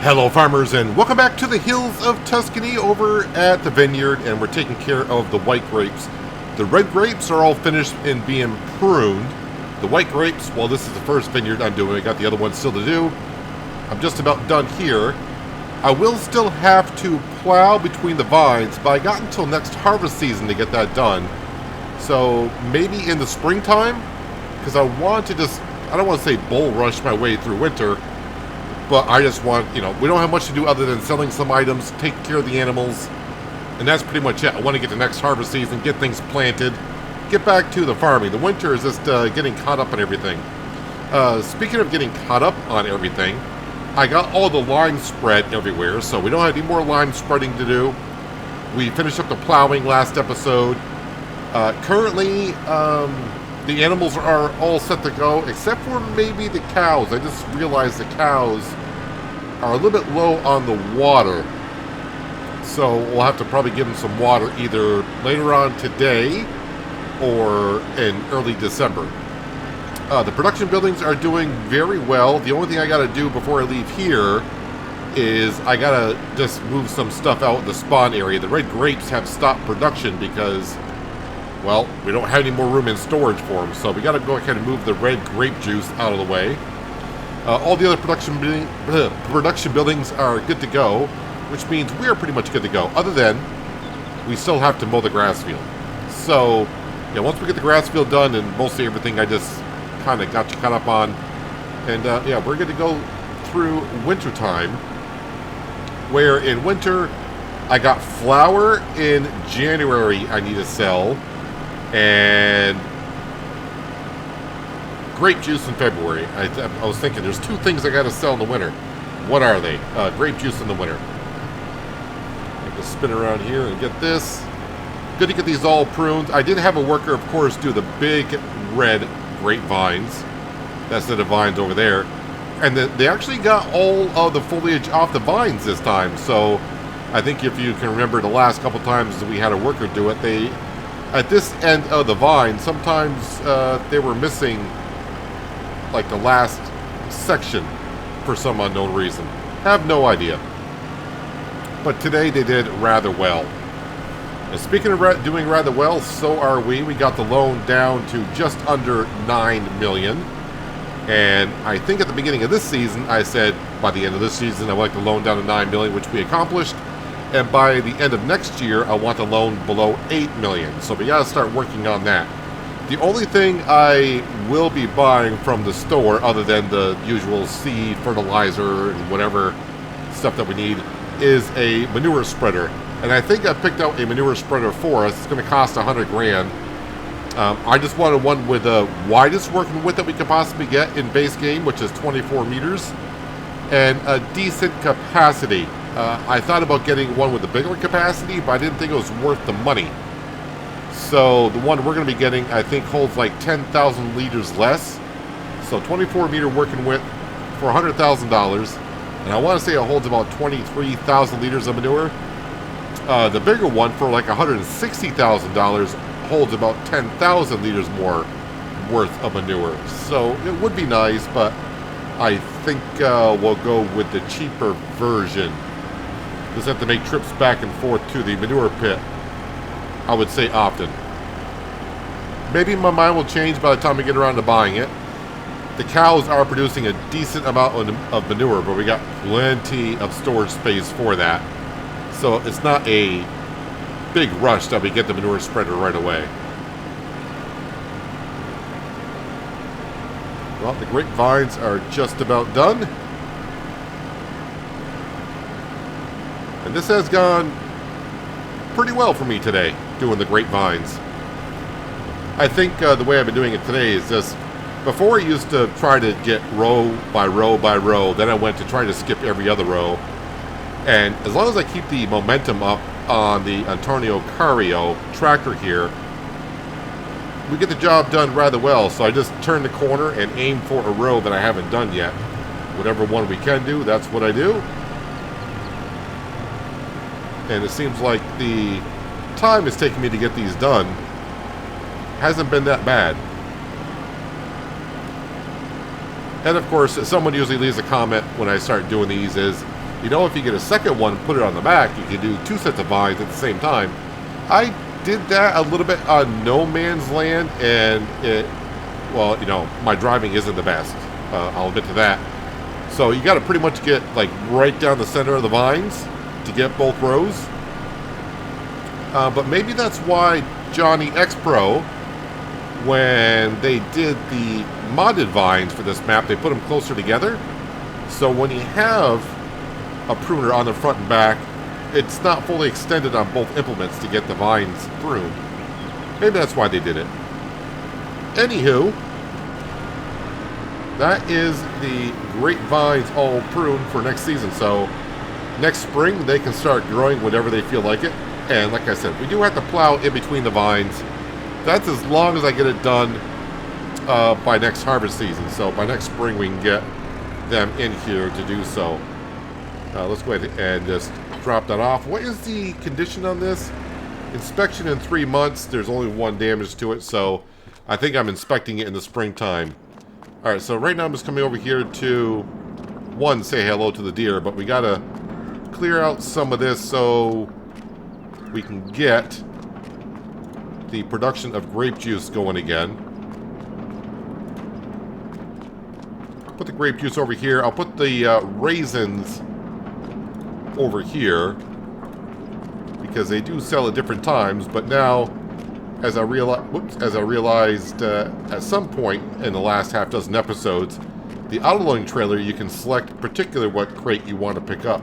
Hello farmers and welcome back to the hills of Tuscany over at the Vineyard, and we're taking care of the white grapes. The red grapes are all finished and being pruned. The white grapes, well, this is the first vineyard I'm doing. I got the other one still to do. I'm just about done here. I will still have to plow between the vines, but I got until next harvest season to get that done. So maybe in the springtime, because I want to just, I don't want to say bull rush my way through winter, but I just want, we don't have much to do other than selling some items, taking care of the animals, and that's pretty much it. I want to get to next harvest season, get things planted, get back to the farming. The winter is just getting caught up on everything. Speaking of getting caught up on everything, I got all the lime spread everywhere, so we don't have any more lime spreading to do. We finished up the plowing last episode. Currently, the animals are all set to go, except for maybe the cows. I just realized the cows are a little bit low on the water. So we'll have to probably give them some water either later on today or in early December. The production buildings are doing very well. The only thing I got to do before I leave here is I got to just move some stuff out in the spawn area. The red grapes have stopped production because, well, we don't have any more room in storage for them, so we got to go ahead and move the red grape juice out of the way. All the other production buildings are good to go, which means we are pretty much good to go, other than we still have to mow the grass field. So, yeah, once we get the grass field done and mostly everything I just kind of got you caught up on, and yeah, we're going to go through winter time, where in winter I got flour in January I need to sell, and grape juice in February. I was thinking there's two things I got to sell in the winter. What are they? Grape juice in the winter. I can spin around here and get this. Good to get these all pruned. I did have a worker, of course, do the big red grapevines. That's the vines over there. And they actually got all of the foliage off the vines this time. So I think if you can remember the last couple times that we had a worker do it, at this end of the vine, sometimes they were missing like the last section for some unknown reason. Have no idea. But today they did rather well. And speaking of doing rather well, so are we. We got the loan down to just under 9 million. And I think at the beginning of this season, I said by the end of this season, I'd like the loan down to 9 million, which we accomplished. And by the end of next year, I want the loan below 8 million. So we got to start working on that. The only thing I will be buying from the store, other than the usual seed, fertilizer, and whatever stuff that we need, is a manure spreader. And I think I picked out a manure spreader for us. It's going to cost 100 grand. I just wanted one with the widest working width that we could possibly get in base game, which is 24 meters, and a decent capacity. I thought about getting one with a bigger capacity, but I didn't think it was worth the money. So the one we're going to be getting, I think, holds like 10,000 liters less. So 24 meter working width for $100,000. And I want to say it holds about 23,000 liters of manure. The bigger one for like $160,000 holds about 10,000 liters more worth of manure. So it would be nice, but I think we'll go with the cheaper version. Just have to make trips back and forth to the manure pit, I would say, often. Maybe my mind will change by the time we get around to buying it. The cows are producing a decent amount of manure, but we got plenty of storage space for that. So it's not a big rush that we get the manure spreader right away. Well, the grapevines are just about done. And this has gone pretty well for me today, doing the grapevines. I think the way I've been doing it today is just, before I used to try to get row by row by row, then I went to try to skip every other row. And as long as I keep the momentum up on the Antonio Cario tractor here, we get the job done rather well. So I just turn the corner and aim for a row that I haven't done yet. Whatever one we can do, that's what I do. And it seems like the time it's taking me to get these done hasn't been that bad. And of course, someone usually leaves a comment when I start doing these is, You know, if you get a second one, put it on the back, you can do 2 sets of vines at the same time. I did that a little bit on No Man's Land, and it, well, you know, my driving isn't the best. I'll admit to that. So you got to pretty much get like right down the center of the vines to get both rows. But maybe that's why Johnny X Pro, when they did the modded vines for this map, they put them closer together. So when you have a pruner on the front and back, it's not fully extended on both implements to get the vines pruned. Maybe that's why they did it. Anywho, that is the grapevines all pruned for next season. So next spring they can start growing whenever they feel like it. And like I said, we do have to plow in between the vines. That's as long as I get it done by next harvest season. So by next spring we can get them in here to do so. Let's go ahead and just drop that off. What is the condition on this? Inspection in 3 months. There's only 1 damage to it, so I think I'm inspecting it in the springtime. Alright, so right now I'm just coming over here to, one, say hello to the deer, but we gotta clear out some of this so we can get the production of grape juice going again. Put the grape juice over here. I'll put the raisins over here because they do sell at different times, but now as I realized at some point in the last half dozen episodes, the autoloading trailer, you can select particularly what crate you want to pick up.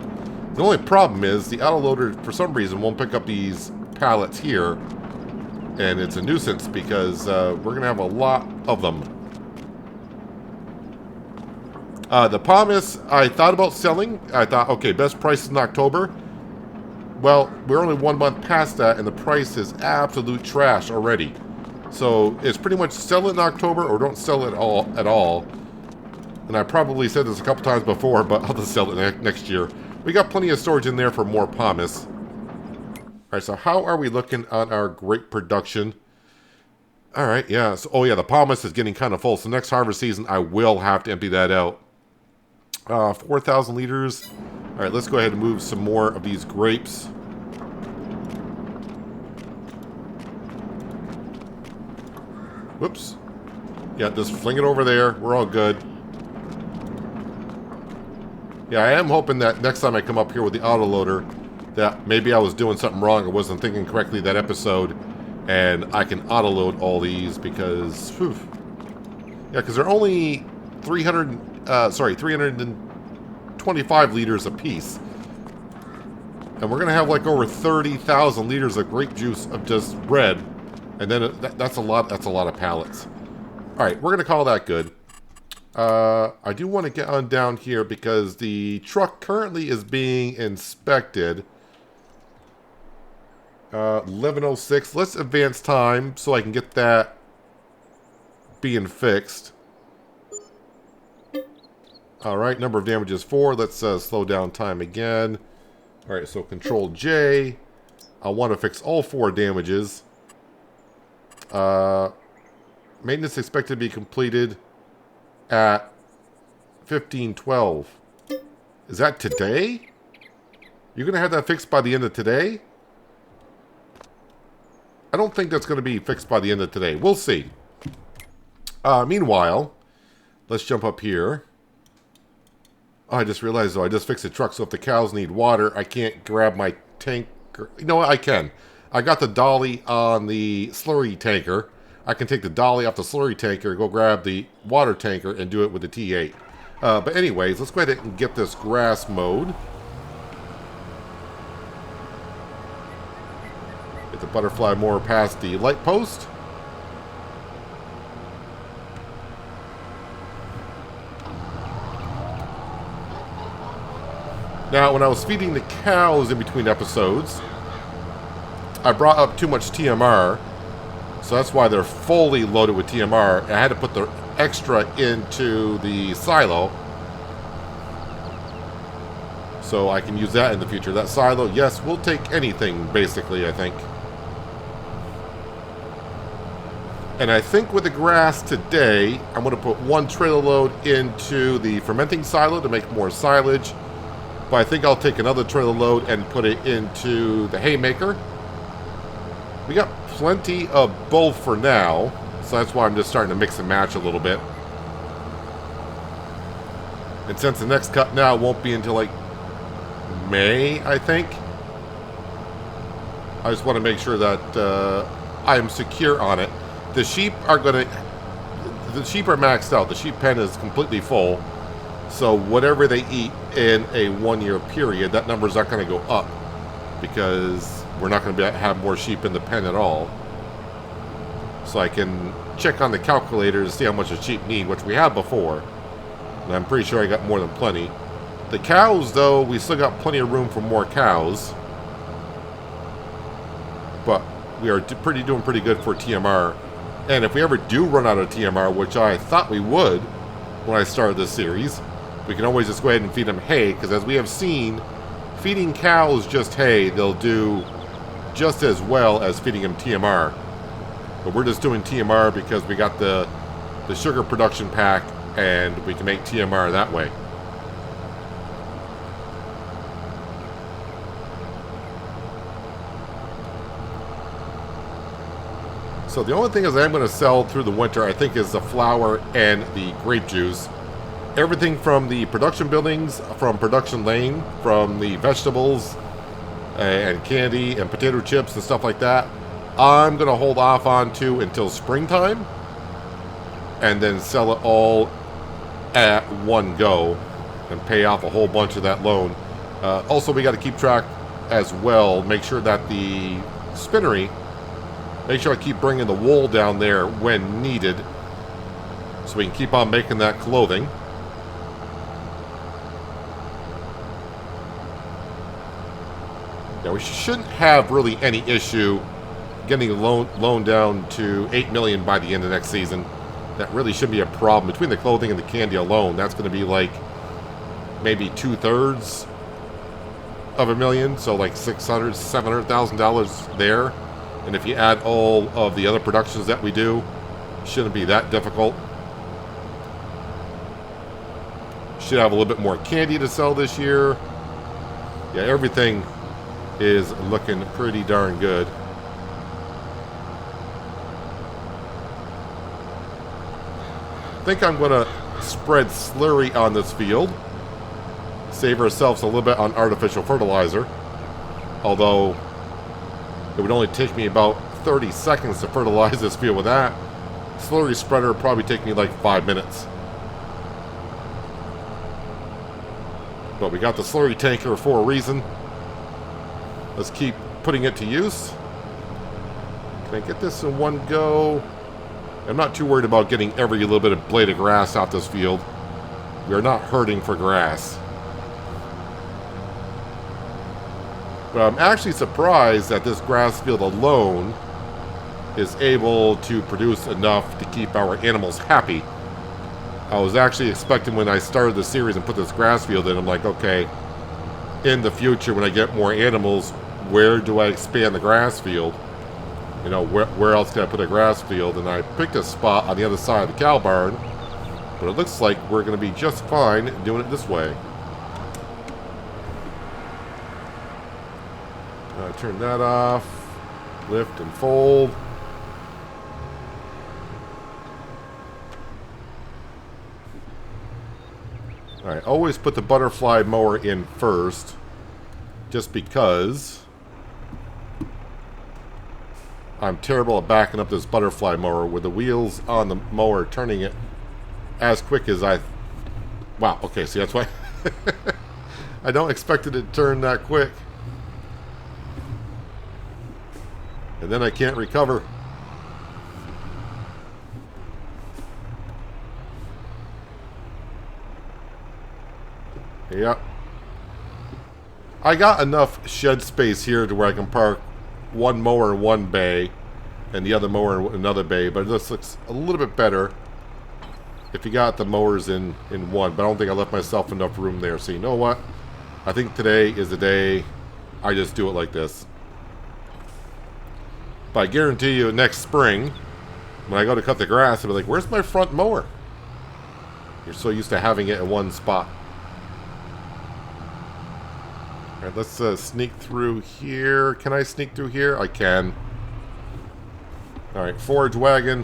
The only problem is the autoloader for some reason won't pick up these pallets here, and it's a nuisance because we're gonna have a lot of them. The pomace, I thought about selling. I thought, okay, best price in October. Well, we're only 1 month past that, and the price is absolute trash already. So it's pretty much sell it in October or don't sell it at all. And I probably said this a couple times before, but I'll just sell it next year. We got plenty of storage in there for more pomace. All right, so how are we looking on our grape production? All right, yeah. So, oh yeah, the pomace is getting kind of full. So next harvest season, I will have to empty that out. 4,000 liters. All right, let's go ahead and move some more of these grapes. Whoops. Yeah, just fling it over there. We're all good. Yeah, I am hoping that next time I come up here with the autoloader, that maybe I was doing something wrong. I wasn't thinking correctly that episode, and I can autoload all these because, whew. Yeah, because they're only 325 liters a piece. And we're going to have like over 30,000 liters of grape juice of just red. And then that's a lot of pallets. All right, we're going to call that good. I do want to get on down here because the truck currently is being inspected. 11:06. Let's advance time so I can get that being fixed. Alright, number of damages 4. Let's slow down time again. Alright, so Control J. I want to fix all 4 damages. Maintenance expected to be completed at 15:12. Is that today? You're going to have that fixed by the end of today? I don't think that's going to be fixed by the end of today. We'll see. Meanwhile, let's jump up here. Oh, I just realized, though, I just fixed the truck, so if the cows need water, I can't grab my tanker. You know what? I can. I got the dolly on the slurry tanker. I can take the dolly off the slurry tanker, go grab the water tanker, and do it with the T8. But anyways, let's go ahead and get this grass mowed. Get the butterfly mower past the light post. Now, when I was feeding the cows in between episodes, I brought up too much TMR, so that's why they're fully loaded with TMR. I had to put the extra into the silo, so I can use that in the future. That silo, yes, we'll take anything, basically, I think. And I think with the grass today, I'm going to put 1 trailer load into the fermenting silo to make more silage. But I think I'll take another trailer load and put it into the haymaker. We got plenty of both for now, so that's why I'm just starting to mix and match a little bit. And since the next cut now won't be until like May, I think, I just want to make sure that I am secure on it. The sheep are maxed out. The sheep pen is completely full. So whatever they eat in a 1 year period, that number is not going to go up because we're not going to have more sheep in the pen at all. So I can check on the calculator to see how much a sheep need, which we have before. And I'm pretty sure I got more than plenty. The cows, though, we still got plenty of room for more cows. But we are doing pretty good for TMR. And if we ever do run out of TMR, which I thought we would when I started this series, we can always just go ahead and feed them hay, because as we have seen, feeding cows just hay, they'll do just as well as feeding them TMR. But we're just doing TMR because we got the sugar production pack, and we can make TMR that way. So the only thing is I'm going to sell through the winter, I think, is the flour and the grape juice. Everything from the production buildings, from production lane, from the vegetables and candy and potato chips and stuff like that, I'm going to hold off on to until springtime and then sell it all at one go and pay off a whole bunch of that loan. Also, we got to keep track as well, make sure that the spinnery, make sure I keep bringing the wool down there when needed so we can keep on making that clothing. Now, we shouldn't have really any issue getting the loan down to $8 million by the end of next season. That really shouldn't be a problem. Between the clothing and the candy alone, that's going to be like maybe 2/3 of $1 million, so like $600,000, $700,000 there. And if you add all of the other productions that we do, it shouldn't be that difficult. Should have a little bit more candy to sell this year. Yeah, everything is looking pretty darn good. I think I'm going to spread slurry on this field. Save ourselves a little bit on artificial fertilizer. Although it would only take me about 30 seconds to fertilize this field with that. Slurry spreader would probably take me like 5 minutes. But we got the slurry tanker for a reason. Let's keep putting it to use. Can I get this in one go? I'm not too worried about getting every little bit of blade of grass off this field. We are not hurting for grass. But I'm actually surprised that this grass field alone is able to produce enough to keep our animals happy. I was actually expecting when I started the series and put this grass field in, I'm like, okay, in the future when I get more animals, where do I expand the grass field? You know, where else can I put a grass field? And I picked a spot on the other side of the cow barn, but it looks like we're going to be just fine doing it this way. Turn that off, lift and fold. Alright, always put the butterfly mower in first, just because I'm terrible at backing up this butterfly mower with the wheels on the mower, turning it as quick as I... Wow, okay, see, that's why I don't expect it to turn that quick. And then I can't recover. Yep. I got enough shed space here to where I can park one mower in one bay and the other mower in another bay, but this looks a little bit better if you got the mowers in one. But I don't think I left myself enough room there. So you know what? I think today is the day I just do it like this. But I guarantee you next spring, when I go to cut the grass, I'll be like, where's my front mower? You're so used to having it in one spot. Alright, let's sneak through here. Can I sneak through here? I can. Alright, forage wagon,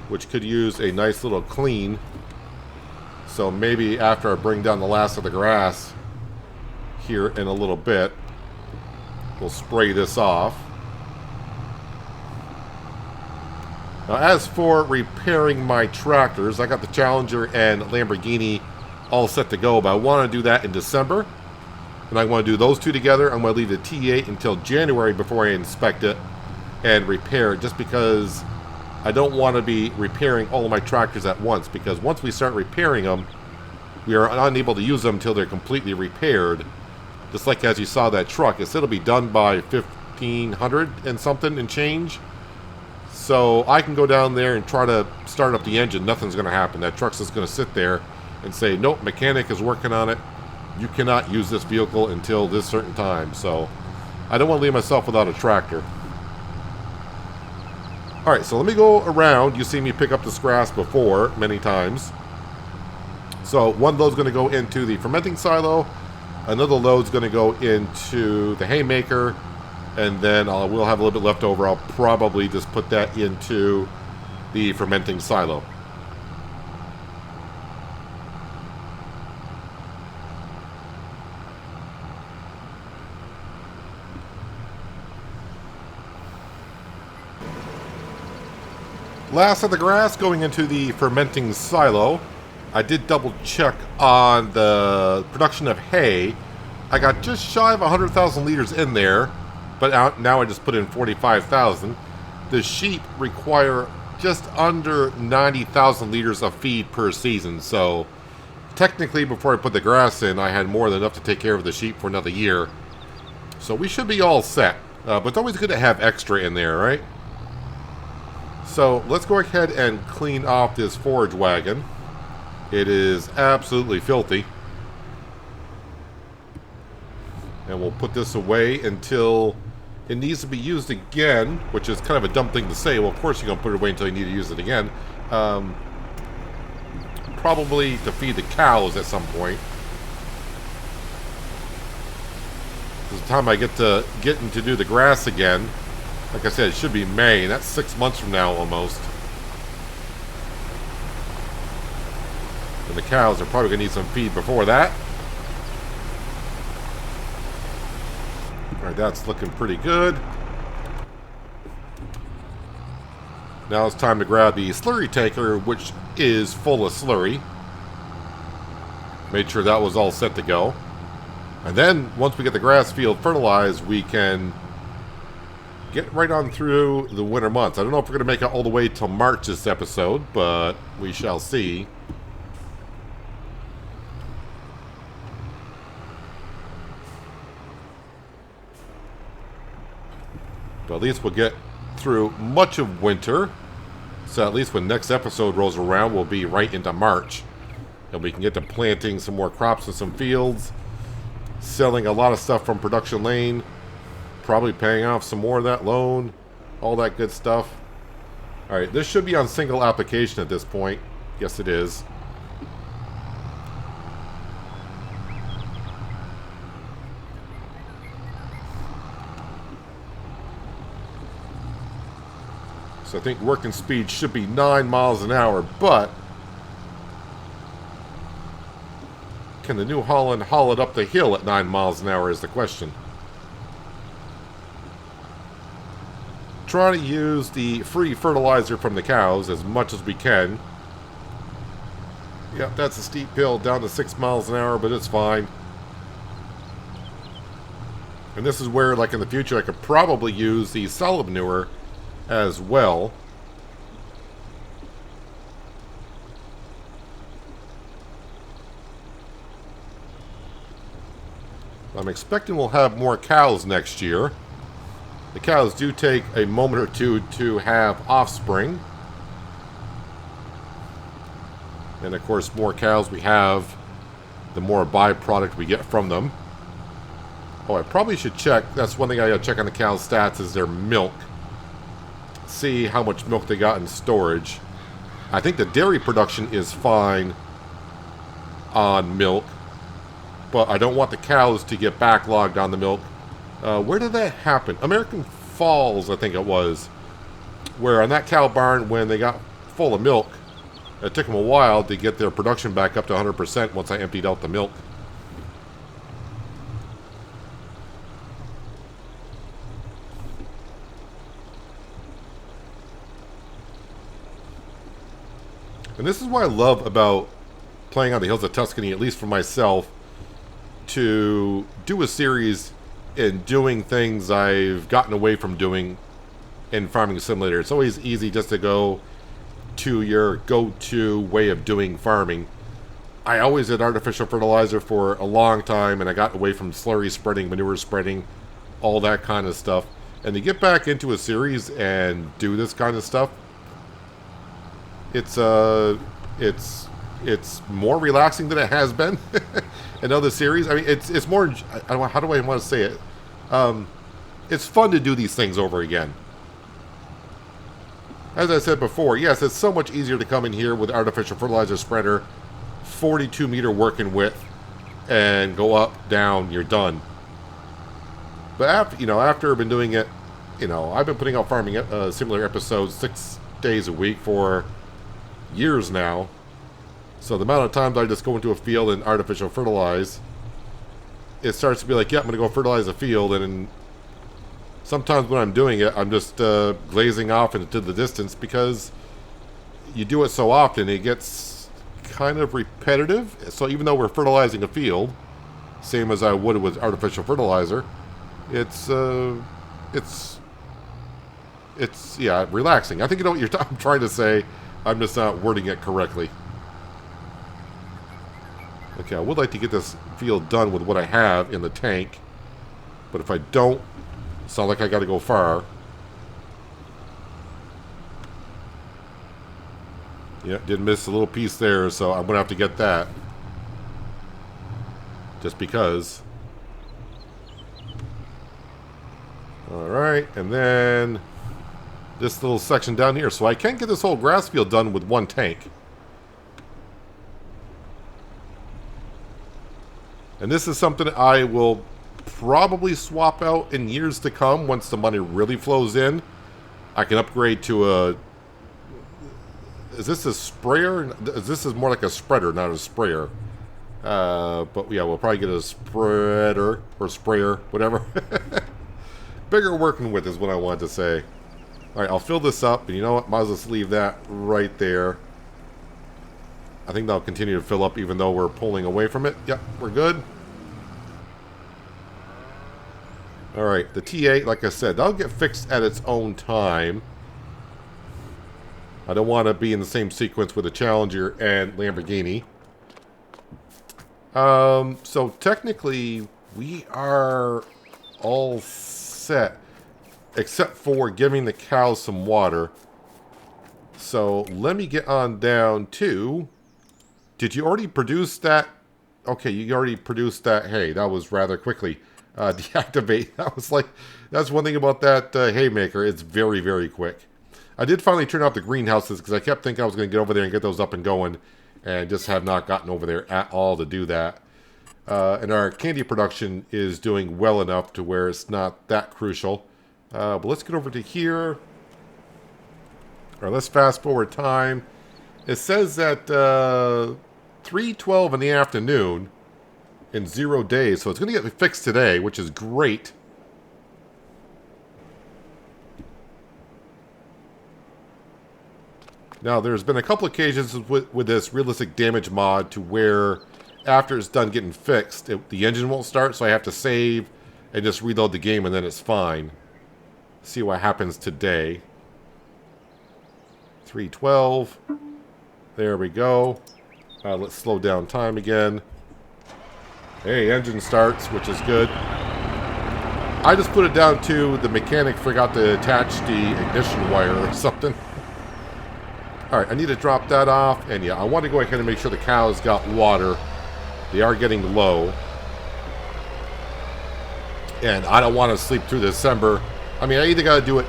which could use a nice little clean. So maybe after I bring down the last of the grass here in a little bit, we'll spray this off. Now, as for repairing my tractors, I got the Challenger and Lamborghini all set to go, but I want to do that in December. And I want to do those two together. I'm going to leave the T8 until January before I inspect it and repair it, just because I don't want to be repairing all of my tractors at once, because once we start repairing them, we are unable to use them until they're completely repaired. Just like as you saw that truck, it said it'll be done by 1500 and something and change. So I can go down there and try to start up the engine. Nothing's going to happen. That truck's just going to sit there and say, nope, mechanic is working on it. You cannot use this vehicle until this certain time. So I don't want to leave myself without a tractor. Alright, so let me go around. You see me pick up this grass before many times. So one load's going to go into the fermenting silo. Another load's going to go into the haymaker. And then we'll have a little bit left over. I'll probably just put that into the fermenting silo. Last of the grass going into the fermenting silo. I did double check on the production of hay. I got just shy of 100,000 liters in there. But now I just put in 45,000. The sheep require just under 90,000 liters of feed per season. So technically, before I put the grass in, I had more than enough to take care of the sheep for another year. So we should be all set. But it's always good to have extra in there, right? So let's go ahead and clean off this forage wagon. It is absolutely filthy. And we'll put this away until it needs to be used again, which is kind of a dumb thing to say. Well, of course you're going to put it away until you need to use it again. Probably to feed the cows at some point. By the time I get into do the grass again, like I said, it should be May, and that's 6 months from now almost. And the cows are probably going to need some feed before that. Alright, that's looking pretty good. Now it's time to grab the slurry tanker, which is full of slurry. Made sure that was all set to go. And then, once we get the grass field fertilized, we can get right on through the winter months. I don't know if we're going to make it all the way till March this episode, but we shall see. But at least we'll get through much of winter. So at least when next episode rolls around, we'll be right into March. And we can get to planting some more crops in some fields. Selling a lot of stuff from Production Lane. Probably paying off some more of that loan. All that good stuff. Alright, this should be on single application at this point. Yes, it is. So I think working speed should be 9 miles an hour, but can the New Holland haul it up the hill at 9 miles an hour is the question. Try to use the free fertilizer from the cows as much as we can. Yep, that's a steep hill down to 6 miles an hour, but it's fine. And this is where, like in the future, I could probably use the solid manure as well. I'm expecting we'll have more cows next year. The cows do take a moment or two to have offspring. And of course, more cows we have, the more byproduct we get from them. Oh, I probably should check. That's one thing I gotta check on the cows' stats is their milk. See how much milk they got in storage. I think the dairy production is fine on milk, but I don't want the cows to get backlogged on the milk. Where did that happen? American Falls, I think it was, where on that cow barn, when they got full of milk, it took them a while to get their production back up to 100% once I emptied out the milk. And this is what I love about playing on the hills of Tuscany, at least for myself, to do a series and doing things I've gotten away from doing in Farming Simulator. It's always easy just to go to your go-to way of doing farming. I always did artificial fertilizer for a long time, and I got away from slurry spreading, manure spreading, all that kind of stuff. And to get back into a series and do this kind of stuff, it's more relaxing than it has been in other series. I mean, it's more. How do I want to say it? It's fun to do these things over again. As I said before, yes, it's so much easier to come in here with artificial fertilizer spreader, 42-meter working width, and go up, down, you're done. But after I've been doing it, I've been putting out Farming Simulator episodes 6 days a week for years now. So the amount of times I just go into a field and artificial fertilize, it starts to be like, yeah, I'm going to go fertilize a field, and sometimes when I'm doing it, I'm just glazing off into the distance because you do it so often, it gets kind of repetitive. So even though we're fertilizing a field, same as I would with artificial fertilizer, it's relaxing. I think you know what I'm trying to say. I'm just not wording it correctly. Okay, I would like to get this field done with what I have in the tank, but if I don't, it's not like I got to go far. Yeah, did miss a little piece there, so I'm going to have to get that. Just because. Alright, and then this little section down here. So I can get this whole grass field done with one tank. And this is something I will probably swap out in years to come once the money really flows in. I can upgrade to a... Is this a sprayer? This is more like a spreader, not a sprayer. But yeah, we'll probably get a spreader or sprayer, whatever. Bigger working with is what I wanted to say. Alright, I'll fill this up, and you know what? Might as well just leave that right there. I think that'll continue to fill up even though we're pulling away from it. Yep, we're good. Alright, the T8, like I said, that'll get fixed at its own time. I don't want to be in the same sequence with the Challenger and Lamborghini. So technically, we are all set. Except for giving the cows some water. So let me get on down to... Did you already produce that? Okay, you already produced that hay. That was rather quickly. Deactivate. That's one thing about that haymaker. It's very, very quick. I did finally turn off the greenhouses because I kept thinking I was going to get over there and get those up and going. And just have not gotten over there at all to do that. And our candy production is doing well enough to where it's not that crucial. But let's get over to here. Or let's fast forward time. It says that 3:12 in the afternoon in 0 days. So it's going to get fixed today, which is great. Now, there's been a couple occasions with this realistic damage mod to where after it's done getting fixed, the engine won't start. So I have to save and just reload the game and then it's fine. See what happens today. 3:12. There we go. Let's slow down time again. Hey, engine starts, which is good. I just put it down to the mechanic forgot to attach the ignition wire or something. Alright, I need to drop that off. And yeah, I want to go ahead and make sure the cows got water. They are getting low. And I don't want to sleep through December. I mean, I either got to do it,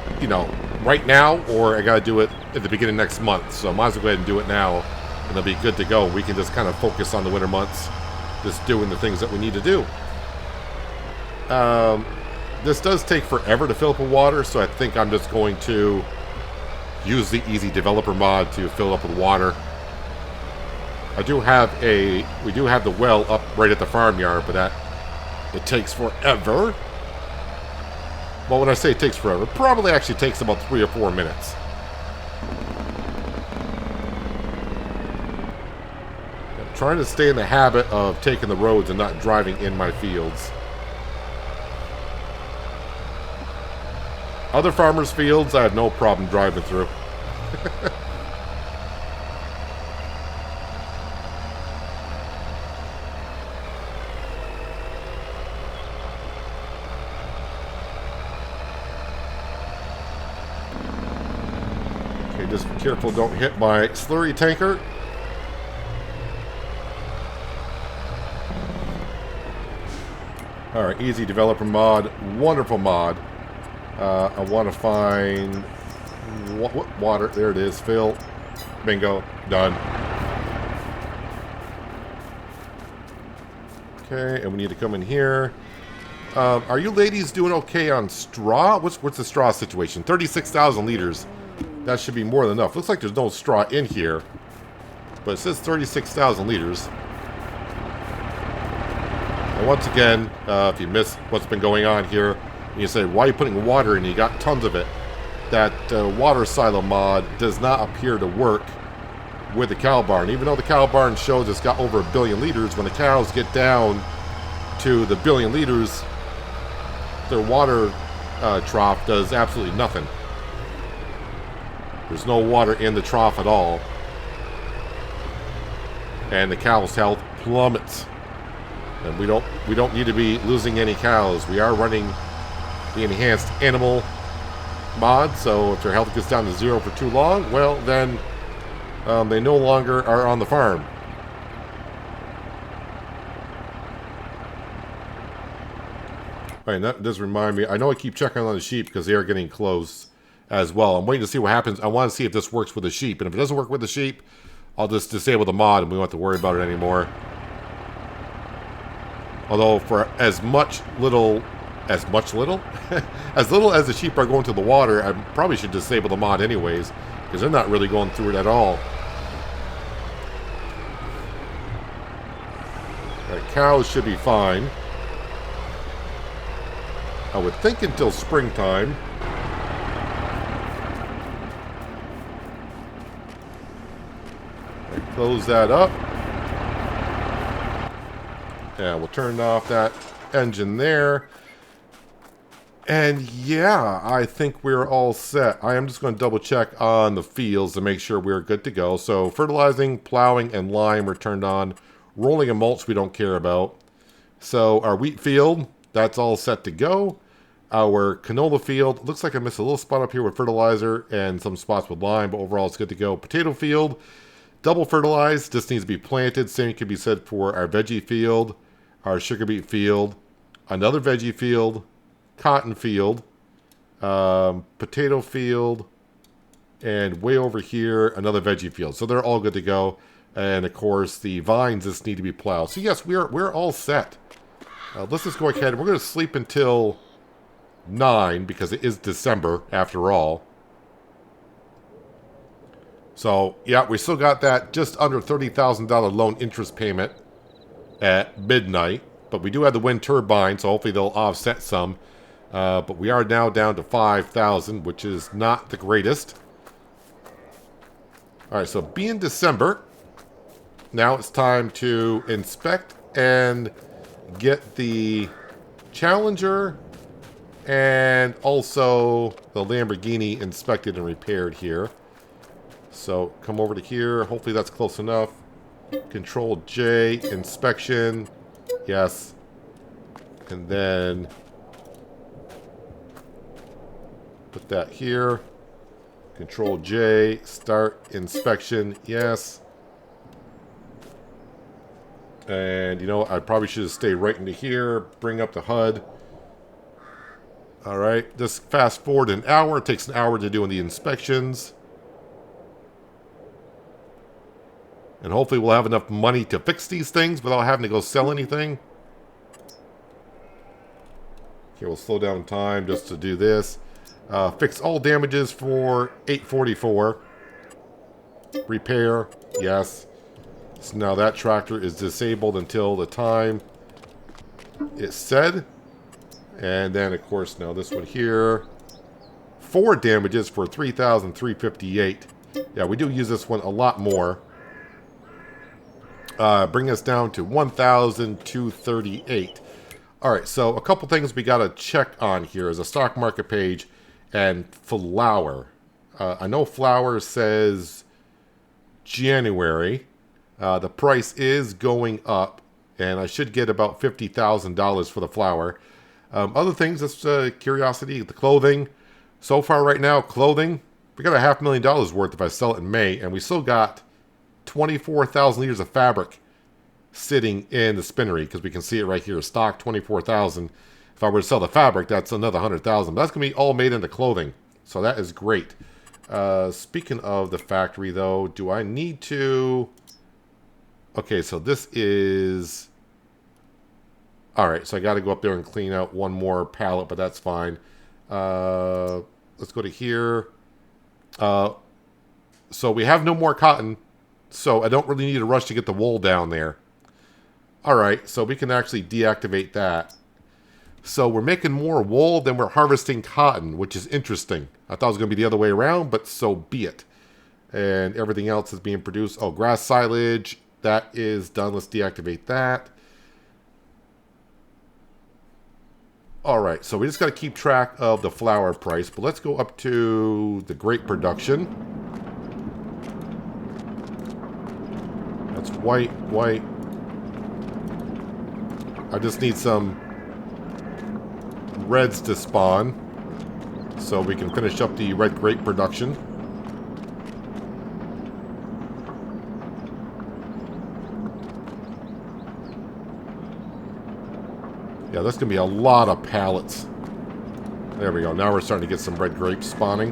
right now, or I got to do it at the beginning of next month. So I might as well go ahead and do it now, and it'll be good to go. We can just kind of focus on the winter months just doing the things that we need to do. This does take forever to fill up with water, so I think I'm just going to use the easy developer mod to fill it up with water. We do have the well up right at the farmyard, but it takes forever. Well, when I say it takes forever, it probably actually takes about 3 or 4 minutes. I'm trying to stay in the habit of taking the roads and not driving in my fields. Other farmers' fields, I have no problem driving through. Okay, just be careful, don't hit my slurry tanker. Alright, easy developer mod, wonderful mod. I want to find water. There it is. Fill. Bingo. Done. Okay, and we need to come in here. Are you ladies doing okay on straw? What's the straw situation? 36,000 liters. That should be more than enough. Looks like there's no straw in here, but it says 36,000 liters. And once again, if you missed what's been going on here, and you say, why are you putting water in? You got tons of it. That water silo mod does not appear to work with the cow barn. Even though the cow barn shows it's got over 1 billion liters, when the cows get down to the 1 billion liters, their water trough does absolutely nothing. There's no water in the trough at all. And the cow's health plummets. And we don't need to be losing any cows. We are running the enhanced animal mod, so if their health gets down to 0 for too long, well then they no longer are on the farm. Alright, that does remind me, I know I keep checking on the sheep because they are getting close as well. I'm waiting to see what happens. I want to see if this works with the sheep, and if it doesn't work with the sheep, I'll just disable the mod and we won't have to worry about it anymore. Although for as little as the sheep are going to the water, I probably should disable the mod anyways, because they're not really going through it at all. Alright, cows should be fine. I would think until springtime. Right, close that up. Yeah, we'll turn off that engine there. And yeah, I think we're all set. I am just going to double check on the fields to make sure we're good to go. So fertilizing, plowing, and lime are turned on. Rolling and mulch we don't care about. So our wheat field, that's all set to go. Our canola field, looks like I missed a little spot up here with fertilizer and some spots with lime, but overall it's good to go. Potato field, double fertilized, this needs to be planted. Same can be said for our veggie field, our sugar beet field, another veggie field, cotton field, potato field, and way over here, another veggie field. So they're all good to go. And of course, the vines just need to be plowed. So yes, we're all set. Let's just go ahead. We're going to sleep until 9 because it is December after all. So yeah, we still got that just under $30,000 loan interest payment at midnight. But we do have the wind turbine, so hopefully they'll offset some. But we are now down to 5,000, which is not the greatest. Alright, so being December, now it's time to inspect and get the Challenger and also the Lamborghini inspected and repaired here. So come over to here. Hopefully that's close enough. Control J, inspection. Yes. And then put that here. Control J, start inspection. Yes. And you know, I probably should stay right into here. Bring up the HUD. Alright, just fast forward an hour. It takes an hour to do the inspections. And hopefully we'll have enough money to fix these things without having to go sell anything. Okay, we'll slow down time just to do this. Fix all damages for 844. Repair, yes. So now that tractor is disabled until the time it said. And then, of course, now this one here. 4 damages for 3,358. Yeah, we do use this one a lot more. Bring us down to 1,238. Alright, so a couple things we got to check on here is a stock market page and flour. I know flour says January. The price is going up, and I should get about $50,000 for the flour. Other things, just curiosity, the clothing. So far right now, clothing, we got $500,000 worth if I sell it in May, and we still got 24,000 liters of fabric sitting in the spinnery, because we can see it right here, stock 24,000. If I were to sell the fabric, that's another 100,000. But that's going to be all made into clothing, so that is great. Speaking of the factory, though, do I need to... Okay, so this is... Alright, so I got to go up there and clean out one more pallet, but that's fine. Let's go to here. So we have no more cotton, so I don't really need a rush to get the wool down there. Alright, so we can actually deactivate that. So we're making more wool than we're harvesting cotton, which is interesting. I thought it was going to be the other way around, but so be it. And everything else is being produced. Oh, grass silage, that is done. Let's deactivate that. Alright, so we just got to keep track of the flour price, but let's go up to the grape production. That's white, white. I just need some reds to spawn so we can finish up the red grape production. Yeah, that's going to be a lot of pallets. There we go. Now we're starting to get some red grapes spawning.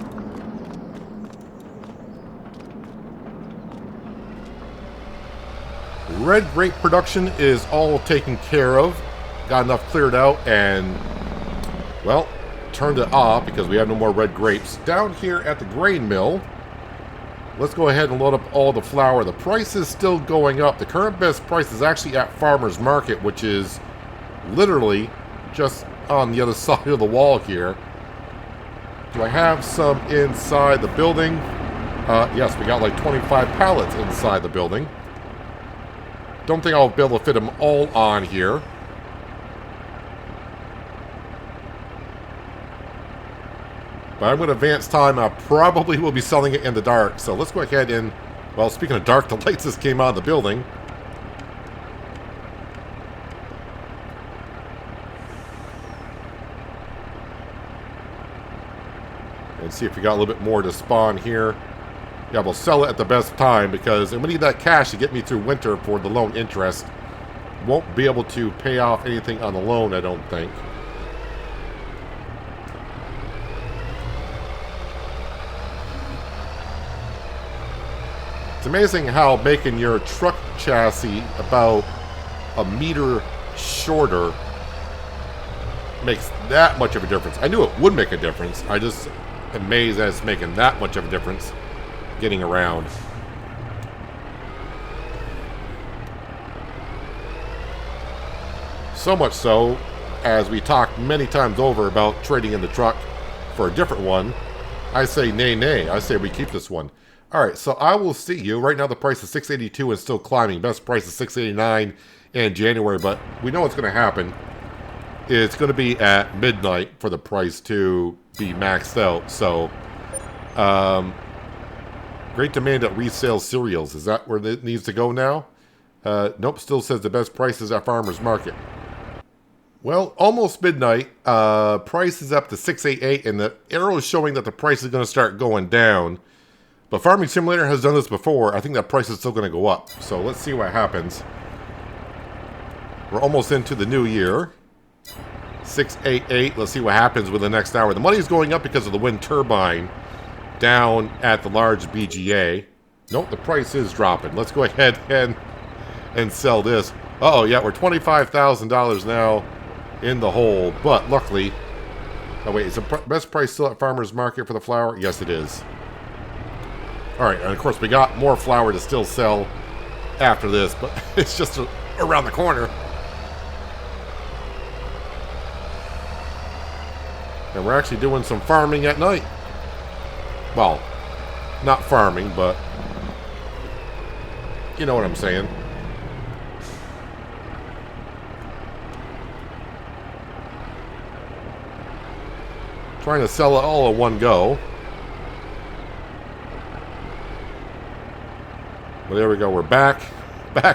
Red grape production is all taken care of. Got enough cleared out and, well, turned it off because we have no more red grapes. Down here at the grain mill, let's go ahead and load up all the flour. The price is still going up. The current best price is actually at Farmer's Market, which is literally just on the other side of the wall here. Do I have some inside the building? Yes, we got like 25 pallets inside the building. Don't think I'll be able to fit them all on here. But I'm going to advance time. I probably will be selling it in the dark. So let's go ahead and, well, speaking of dark, the lights just came on in the building. And see if we got a little bit more to spawn here. Yeah, we'll sell it at the best time because I'm going to need that cash to get me through winter for the loan interest. Won't be able to pay off anything on the loan, I don't think. It's amazing how making your truck chassis about a meter shorter makes that much of a difference. I knew it would make a difference. I just am amazed that it's making that much of a difference getting around. So much so, as we talked many times over about trading in the truck for a different one, I say nay, nay. I say we keep this one. Alright, so I will see you. Right now the price is $6.82 and still climbing. Best price is $6.89 in January, but we know what's going to happen. It's going to be at midnight for the price to be maxed out. So, great demand at resale cereals. Is that where it needs to go now? Nope, still says the best price is at Farmer's Market. Well, almost midnight. Price is up to $6.88, and the arrow is showing that the price is going to start going down. But Farming Simulator has done this before. I think that price is still going to go up. So let's see what happens. We're almost into the new year. 688. Let's see what happens with the next hour. The money is going up because of the wind turbine down at the large BGA. Nope, the price is dropping. Let's go ahead and sell this. Uh-oh, yeah, we're $25,000 now in the hole. But luckily... Oh, wait, is the best price still at farmer's market for the flour? Yes, it is. Alright, and of course we got more flour to still sell after this, but it's just around the corner. And we're actually doing some farming at night. Well, not farming, but you know what I'm saying. Trying to sell it all in one go. Well, there we go. We're back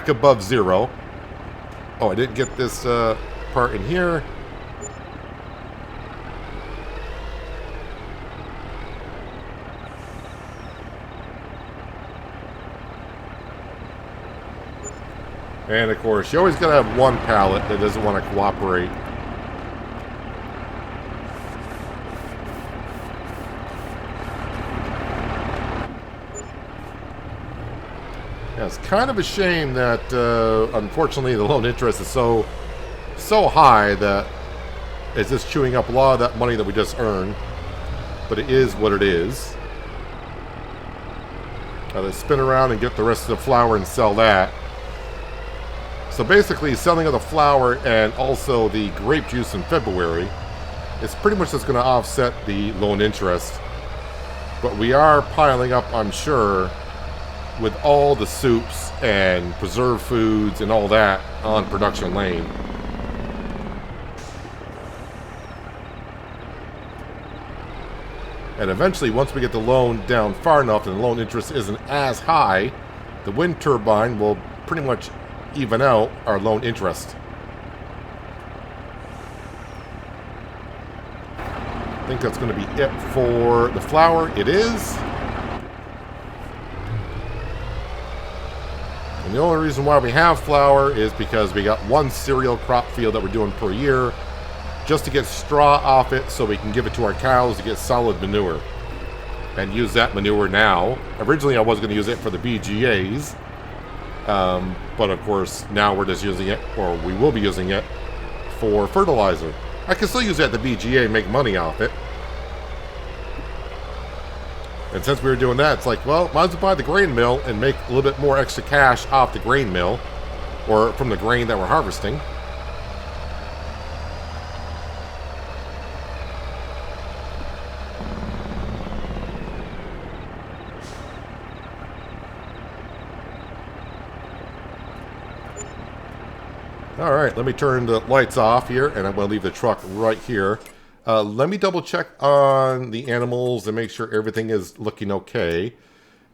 above zero. Oh, I didn't get this part in here. And of course, you always gotta have one pallet that doesn't want to cooperate. Yeah, it's kind of a shame that, unfortunately, the loan interest is so high that it's just chewing up a lot of that money that we just earned. But it is what it is. Gotta spin around and get the rest of the flour and sell that. So basically, selling of the flour and also the grape juice in February is pretty much just going to offset the loan interest. But we are piling up, I'm sure, with all the soups and preserved foods and all that on production lane. And eventually, once we get the loan down far enough and the loan interest isn't as high, the wind turbine will pretty much even out our loan interest. I think that's going to be it for the flour. It is. And the only reason why we have flour is because we got one cereal crop field that we're doing per year, just to get straw off it so we can give it to our cows to get solid manure. And use that manure now. Originally I was going to use it for the BGAs. But of course, now we're just using it, or we will be using it, for fertilizer. I can still use it at the BGA and make money off it. And since we were doing that, it's like, well, might as well buy the grain mill and make a little bit more extra cash off the grain mill, or from the grain that we're harvesting. Alright, let me turn the lights off here, and I'm going to leave the truck right here. Let me double check on the animals and make sure everything is looking okay.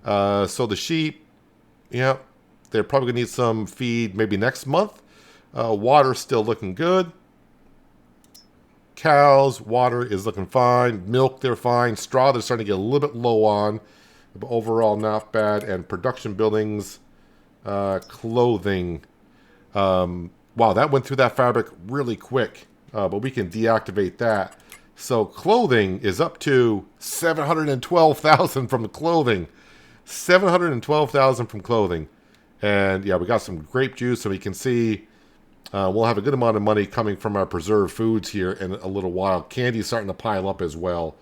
So the sheep, yeah, they're probably going to need some feed maybe next month. Water's still looking good. Cows, water is looking fine. Milk, they're fine. Straw, they're starting to get a little bit low on. But overall, not bad. And production buildings, clothing, wow, that went through that fabric really quick, but we can deactivate that. So clothing is up to 712,000 from the clothing. 712,000 from clothing. And yeah, we got some grape juice, so we can see we'll have a good amount of money coming from our preserved foods here in a little while. Candy's starting to pile up as well,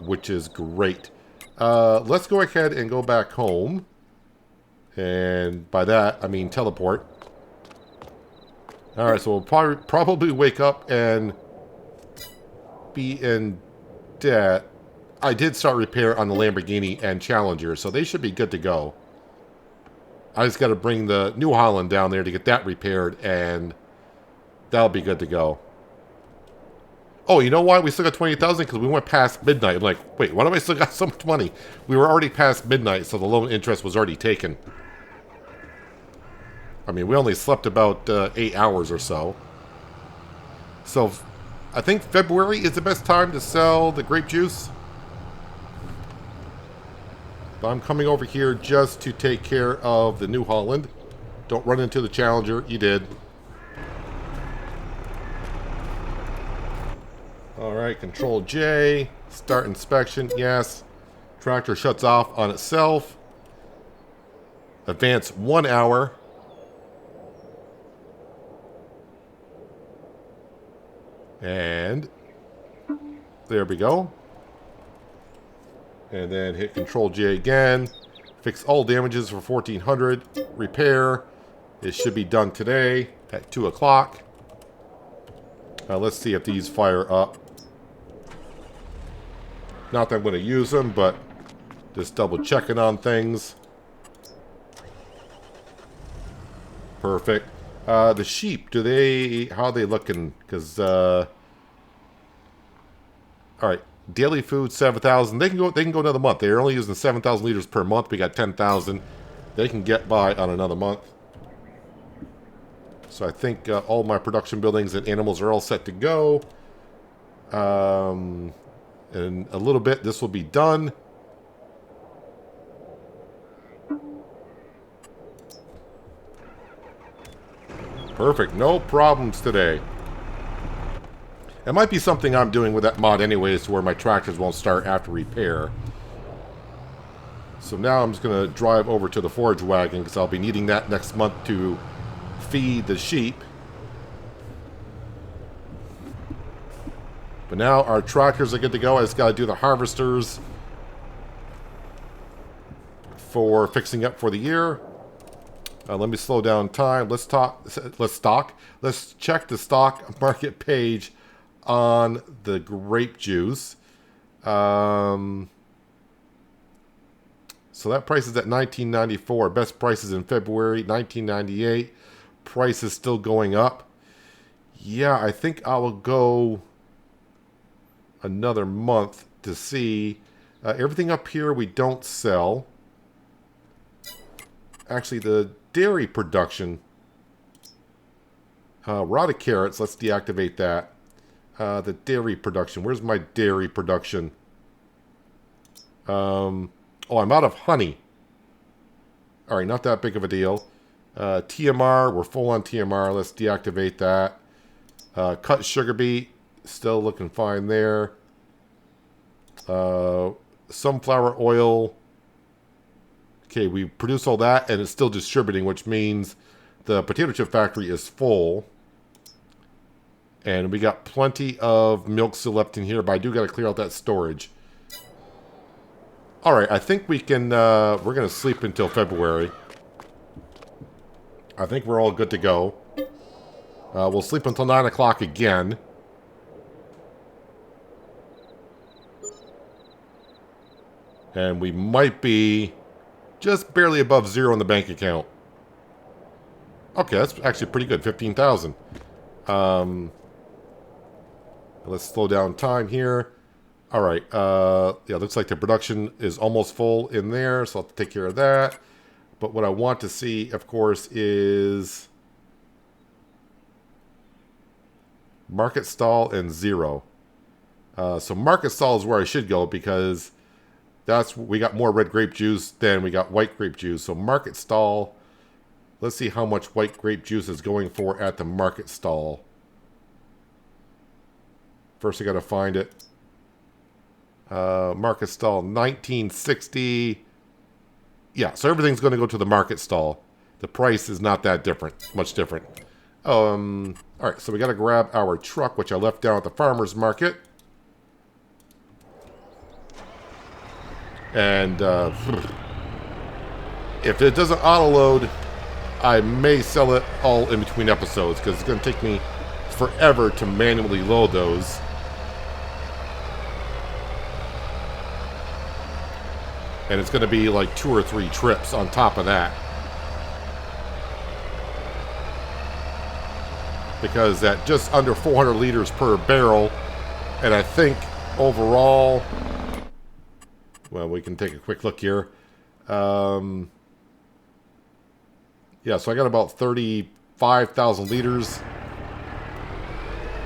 which is great. Let's go ahead and go back home. And by that, I mean teleport. Alright, so we'll probably wake up and be in debt. I did start repair on the Lamborghini and Challenger, so they should be good to go. I just got to bring the New Holland down there to get that repaired, and that'll be good to go. Oh, you know why we still got 20,000? Because we went past midnight. I'm like, wait, why do I still got so much money? We were already past midnight, so the loan interest was already taken. I mean, we only slept about 8 hours or so. So, I think February is the best time to sell the grape juice. But I'm coming over here just to take care of the New Holland. Don't run into the Challenger. You did. Alright, Control J. Start inspection. Yes. Tractor shuts off on itself. Advance 1 hour. And there we go. And then hit Control J again. Fix all damages for 1400. Repair. It should be done today at 2 o'clock. Let's see if these fire up. Not that I'm going to use them, but just double checking on things. Perfect. The sheep, how are they looking? Because, alright, daily food, 7,000. They can go another month. They're only using 7,000 liters per month. We got 10,000. They can get by on another month. So I think all my production buildings and animals are all set to go. In a little bit, this will be done. Perfect. No problems today. It might be something I'm doing with that mod anyways, to where my tractors won't start after repair. So now I'm just going to drive over to the forage wagon, because I'll be needing that next month to feed the sheep. But now our tractors are good to go. I just got to do the harvesters for fixing up for the year. Let me slow down time. Let's check the stock market page on the grape juice. So that price is at $19.94. Best prices in February, $19.98. Price is still going up. Yeah, I think I will go another month to see. Everything up here we don't sell. Actually, the dairy production. Rotted carrots, let's deactivate that. The dairy production. Where's my dairy production? Oh, I'm out of honey. Alright, not that big of a deal. TMR, we're full on TMR. Let's deactivate that. Cut sugar beet, still looking fine there. Sunflower oil. Okay, we produce all that, and it's still distributing, which means the potato chip factory is full. And we got plenty of milk still left in here, but I do got to clear out that storage. Alright, I think we can, we're going to sleep until February. I think we're all good to go. We'll sleep until 9 o'clock again. And we might be just barely above zero in the bank account. Okay, that's actually pretty good, 15,000. Let's slow down time here. Alright, yeah, looks like the production is almost full in there, so I'll have to take care of that. But what I want to see, of course, is market stall and zero. So market stall is where I should go, because we got more red grape juice than we got white grape juice. So market stall, let's see how much white grape juice is going for at the market stall. First I got to find it. Market stall, 1960. Yeah, so everything's going to go to the market stall. The price is not that different, much different. All right, so we got to grab our truck, which I left down at the farmer's market. And if it doesn't auto-load, I may sell it all in between episodes, because it's going to take me forever to manually load those. And it's going to be like 2 or 3 trips on top of that. Because at just under 400 liters per barrel, and I think overall, well, we can take a quick look here. Yeah, so I got about 35,000 liters.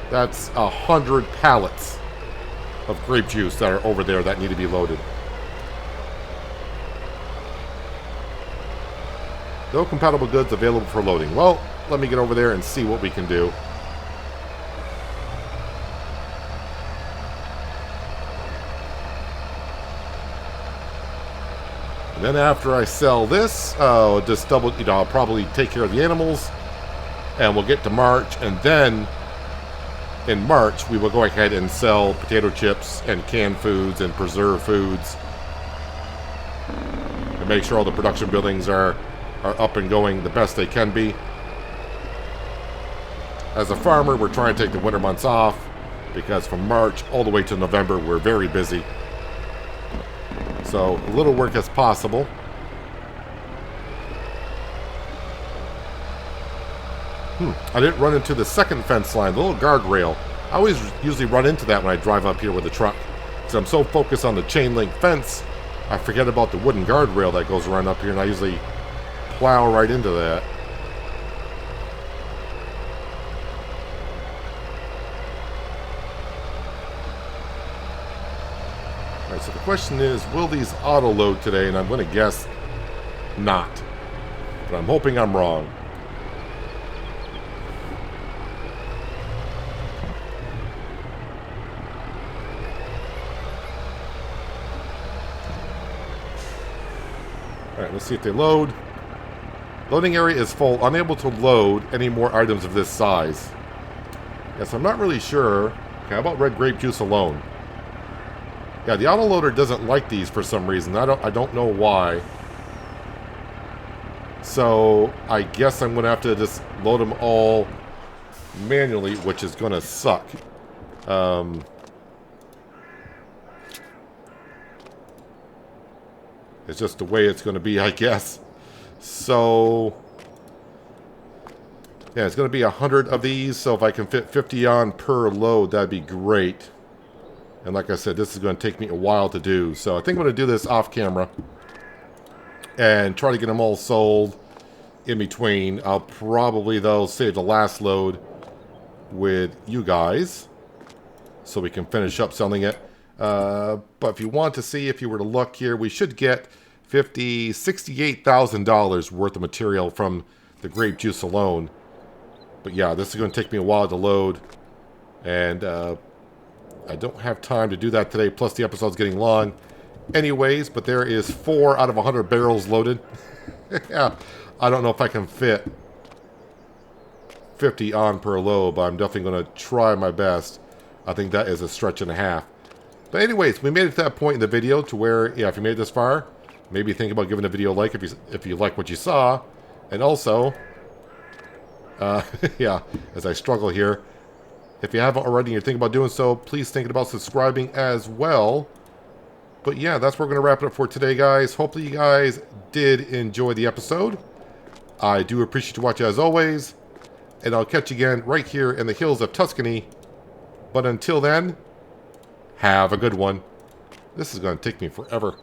That's 100 pallets of grape juice that are over there that need to be loaded. No compatible goods available for loading. Well, let me get over there and see what we can do. And then after I sell this, just double, I'll probably take care of the animals, and we'll get to March, and then in March we will go ahead and sell potato chips and canned foods and preserved foods, and make sure all the production buildings are up and going the best they can be. As a farmer, we're trying to take the winter months off, because from March all the way to November we're very busy. So a little work as possible. I didn't run into the second fence line, the little guardrail. I always usually run into that when I drive up here with the truck, because I'm so focused on the chain link fence, I forget about the wooden guardrail that goes around up here, and I usually plow right into that. Alright, so the question is, will these auto load today? And I'm going to guess not. But I'm hoping I'm wrong. Alright, let's see if they load. Loading area is full. Unable to load any more items of this size. Yes, I'm not really sure. Okay, how about red grape juice alone? Yeah, the autoloader doesn't like these for some reason. I don't know why. So I guess I'm gonna have to just load them all manually, which is gonna suck. It's just the way it's gonna be, I guess. So yeah, it's gonna be 100 of these. So if I can fit 50 on per load, that'd be great. And like I said, this is going to take me a while to do. So I think I'm going to do this off camera and try to get them all sold in between. I'll probably, though, save the last load with you guys so we can finish up selling it. But if you want to see, if you were to look here, we should get $68,000 worth of material from the grape juice alone. But yeah, this is going to take me a while to load. And I don't have time to do that today, plus the episode's getting long anyways, but there is 4 out of 100 barrels loaded. Yeah, I don't know if I can fit 50 on per load, but I'm definitely going to try my best. I think that is a stretch and a half. But anyways, we made it to that point in the video to where, yeah, if you made it this far, maybe think about giving the video a like if you like what you saw. And also, yeah, as I struggle here, if you haven't already and you're thinking about doing so, please think about subscribing as well. But yeah, that's where we're going to wrap it up for today, guys. Hopefully you guys did enjoy the episode. I do appreciate you watching as always. And I'll catch you again right here in the hills of Tuscany. But until then, have a good one. This is going to take me forever.